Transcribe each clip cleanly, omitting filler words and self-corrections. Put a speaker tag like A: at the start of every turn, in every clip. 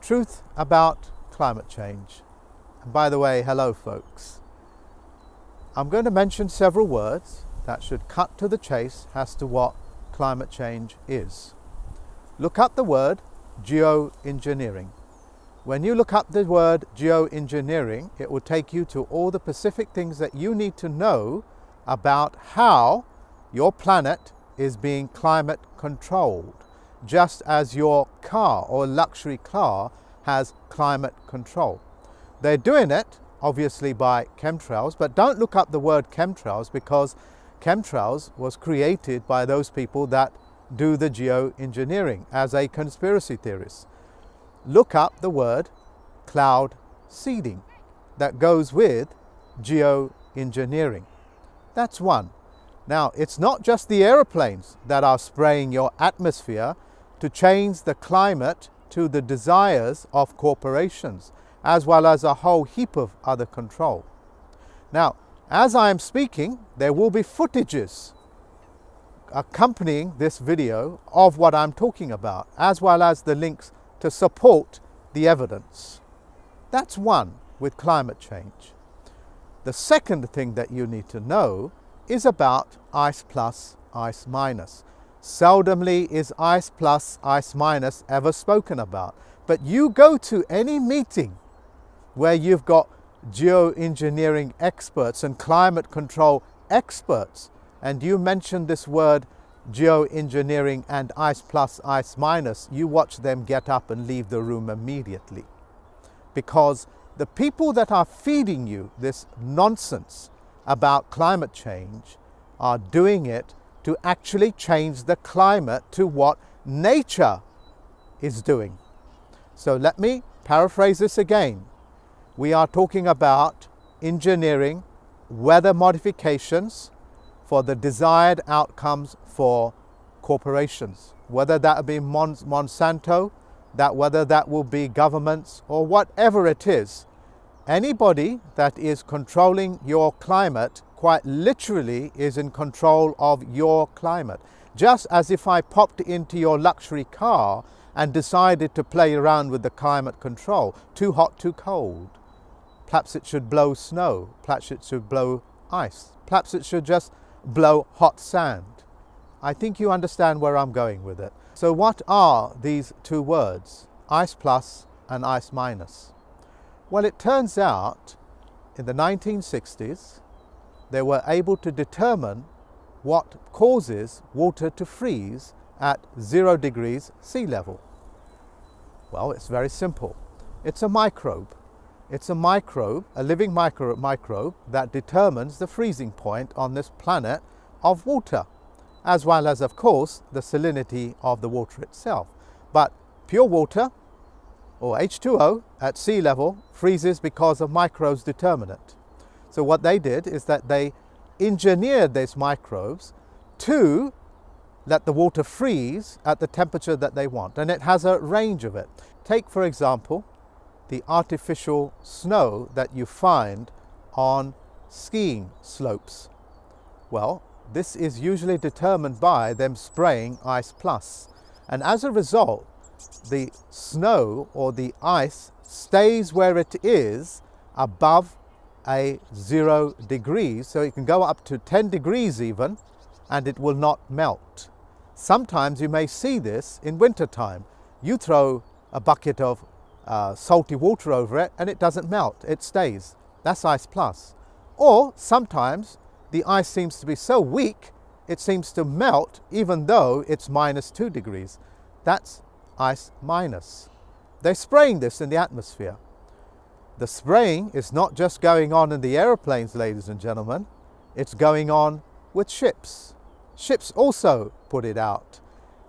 A: truth about climate change. And by the way, hello folks. I'm going to mention several words that should cut to the chase as to what climate change is. Look up the word geoengineering. When you look up the word geoengineering, it will take you to all the specific things that you need to know about how your planet is being climate controlled, just as your car or luxury car has climate control. They're doing it obviously by chemtrails, but don't look up the word chemtrails, because chemtrails was created by those people that do the geoengineering as a conspiracy theorist. Look up the word cloud seeding that goes with geoengineering. That's one. Now, it's not just the aeroplanes that are spraying your atmosphere to change the climate to the desires of corporations, as well as a whole heap of other control. Now, as I am speaking, there will be footages accompanying this video of what I'm talking about, as well as the links to support the evidence. That's one with climate change. The second thing that you need to know is about ice plus, ice minus. Seldomly is ice plus, ice minus ever spoken about. But you go to any meeting where you've got geoengineering experts and climate control experts, and you mention this word geoengineering and ice plus, ice minus, you watch them get up and leave the room immediately. Because the people that are feeding you this nonsense about climate change are doing it to actually change the climate to what nature is doing. So let me paraphrase this again. We are talking about engineering weather modifications for the desired outcomes for corporations, whether that be Monsanto, whether that will be governments, or whatever it is. Anybody that is controlling your climate quite literally is in control of your climate. Just as if I popped into your luxury car and decided to play around with the climate control, too hot, too cold. Perhaps it should blow snow, perhaps it should blow ice, perhaps it should just blow hot sand. I think you understand where I'm going with it. So what are these two words, ice plus and ice minus? Well, it turns out in the 1960s, they were able to determine what causes water to freeze at 0 degrees sea level. Well, it's very simple. It's a microbe. It's a microbe, a living microbe that determines the freezing point on this planet of water, as well as, of course, the salinity of the water itself. But pure water, or H2O, at sea level freezes because of microbes determine it. So what they did is that they engineered these microbes to let the water freeze at the temperature that they want, and it has a range of it. Take, for example, the artificial snow that you find on skiing slopes. Well, this is usually determined by them spraying ice plus, and as a result, the snow or the ice stays where it is above a 0 degrees, so it can go up to 10 degrees even, and it will not melt. Sometimes you may see this in winter time. You throw a bucket of salty water over it and it doesn't melt, it stays. That's ice plus. Or sometimes the ice seems to be so weak it seems to melt even though it's -2 degrees. That's ice minus. They're spraying this in the atmosphere. The spraying is not just going on in the aeroplanes, ladies and gentlemen, it's going on with ships. Ships also put it out,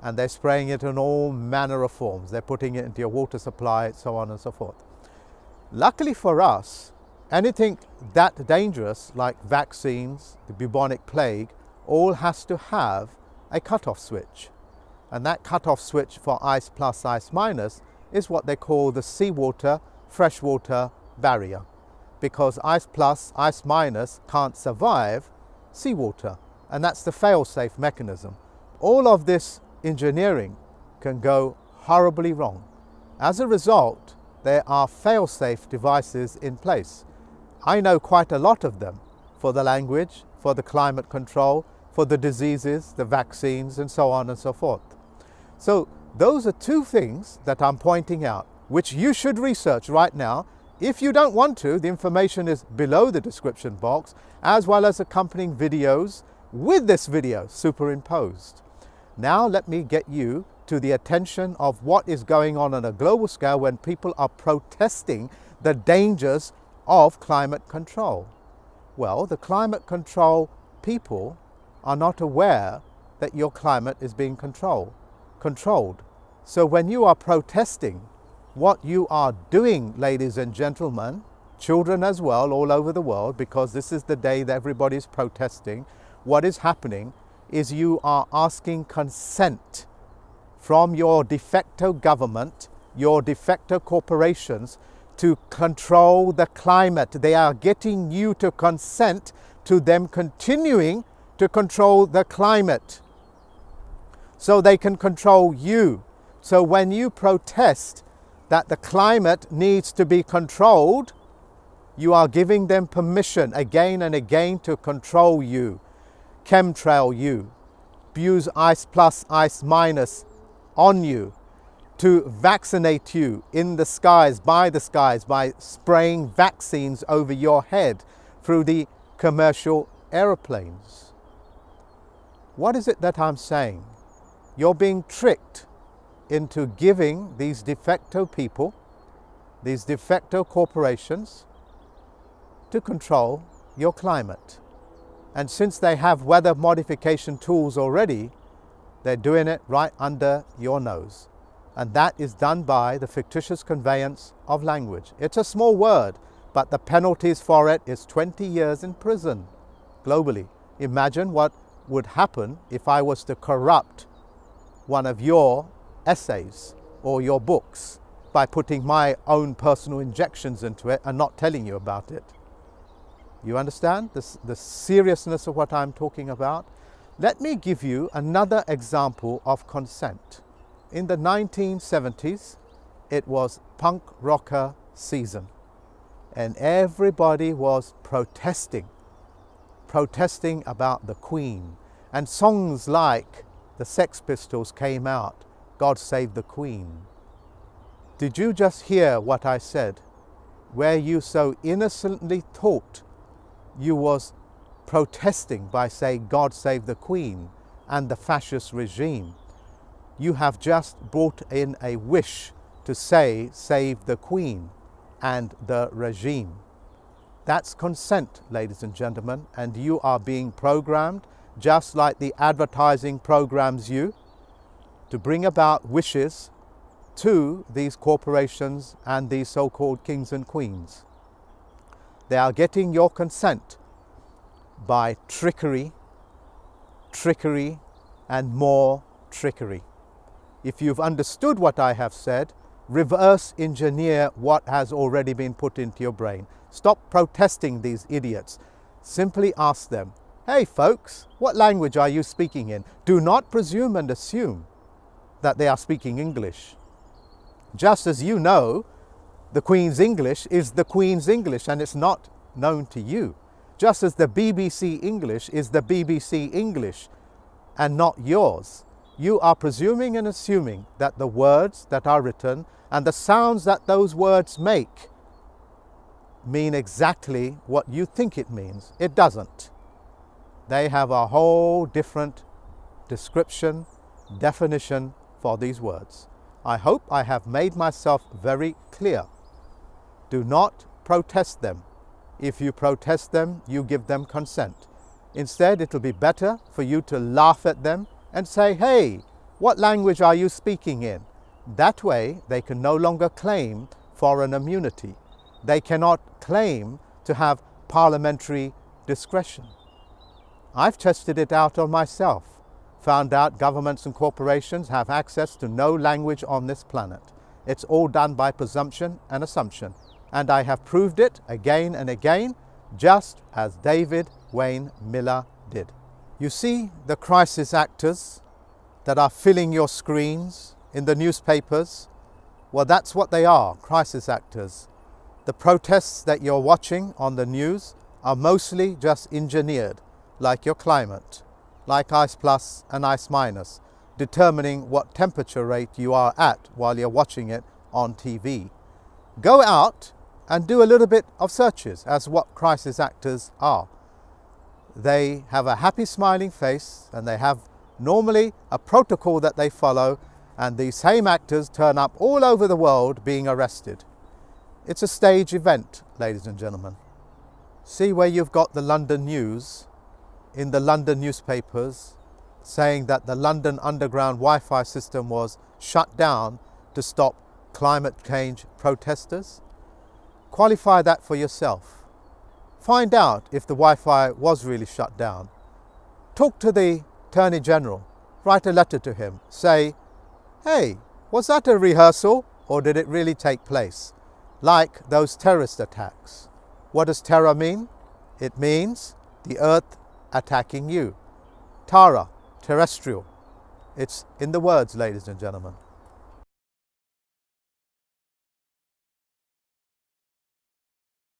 A: and they're spraying it in all manner of forms. They're putting it into your water supply, so on and so forth. Luckily for us, anything that dangerous like vaccines, the bubonic plague, all has to have a cutoff switch. And that cutoff switch for ice plus, ice minus is what they call the seawater, freshwater barrier. Because ice plus, ice minus can't survive seawater. And that's the fail-safe mechanism. All of this engineering can go horribly wrong. As a result, there are fail-safe devices in place. I know quite a lot of them for the language, for the climate control, for the diseases, the vaccines, and so on and so forth. So those are two things that I'm pointing out, which you should research right now. If you don't want to, the information is below the description box, as well as accompanying videos with this video superimposed. Now let me get you to the attention of what is going on a global scale when people are protesting the dangers of climate control. Well, the climate control people are not aware that your climate is being controlled. So when you are protesting, what you are doing, ladies and gentlemen, children as well, all over the world, because this is the day that everybody is protesting, what is happening is you are asking consent from your de facto government, your de facto corporations, to control the climate. They are getting you to consent to them continuing to control the climate so they can control you. So when you protest that the climate needs to be controlled, you are giving them permission again and again to control you, chemtrail you, use ice plus, ice minus on you, to vaccinate you in the skies, by spraying vaccines over your head through the commercial aeroplanes. What is it that I'm saying? You're being tricked into giving these de facto people, these de facto corporations, to control your climate. And since they have weather modification tools already, they're doing it right under your nose. And that is done by the fictitious conveyance of language. It's a small word, but the penalties for it is 20 years in prison globally. Imagine what would happen if I was to corrupt one of your essays or your books by putting my own personal injections into it and not telling you about it. You understand the seriousness of what I'm talking about? Let me give you another example of consent. In the 1970s, it was punk rocker season, and everybody was protesting about the Queen. And songs like the Sex Pistols came out, God Save the Queen. Did you just hear what I said? Where you so innocently thought you was protesting by saying God Save the Queen and the fascist regime. You have just brought in a wish to say save the Queen and the regime. That's consent, ladies and gentlemen, and you are being programmed just like the advertising programs you to bring about wishes to these corporations and these so-called kings and queens. They are getting your consent by trickery, and more trickery. If you've understood what I have said, reverse engineer what has already been put into your brain. Stop protesting these idiots. Simply ask them, hey folks, what language are you speaking in? Do not presume and assume that they are speaking English. Just as you know, the Queen's English is the Queen's English and it's not known to you. Just as the BBC English is the BBC English and not yours. You are presuming and assuming that the words that are written and the sounds that those words make mean exactly what you think it means. It doesn't. They have a whole different description, definition for these words. I hope I have made myself very clear. Do not protest them. If you protest them, you give them consent. Instead, it'll be better for you to laugh at them and say, hey, what language are you speaking in? That way, they can no longer claim foreign immunity. They cannot claim to have parliamentary discretion. I've tested it out on myself, found out governments and corporations have access to no language on this planet. It's all done by presumption and assumption. And I have proved it again and again, just as David Wayne Miller did. You see the crisis actors that are filling your screens in the newspapers Well, that's what they are, crisis actors. The protests that you're watching on the news are mostly just engineered, like your climate, like ice plus and ice minus, determining what temperature rate you are at while you're watching it on TV. Go out and do a little bit of searches as what crisis actors are. They have a happy smiling face and they have normally a protocol that they follow, and these same actors turn up all over the world being arrested. It's a stage event, ladies and gentlemen. See where you've got the London news in the London newspapers saying that the London Underground Wi-Fi system was shut down to stop climate change protesters? Qualify that for yourself. Find out if the Wi-Fi was really shut down. Talk to the Attorney General. Write a letter to him. Say, hey, was that a rehearsal or did it really take place? Like those terrorist attacks. What does terror mean? It means the earth attacking you. Tara, terrestrial. It's in the words, ladies and gentlemen.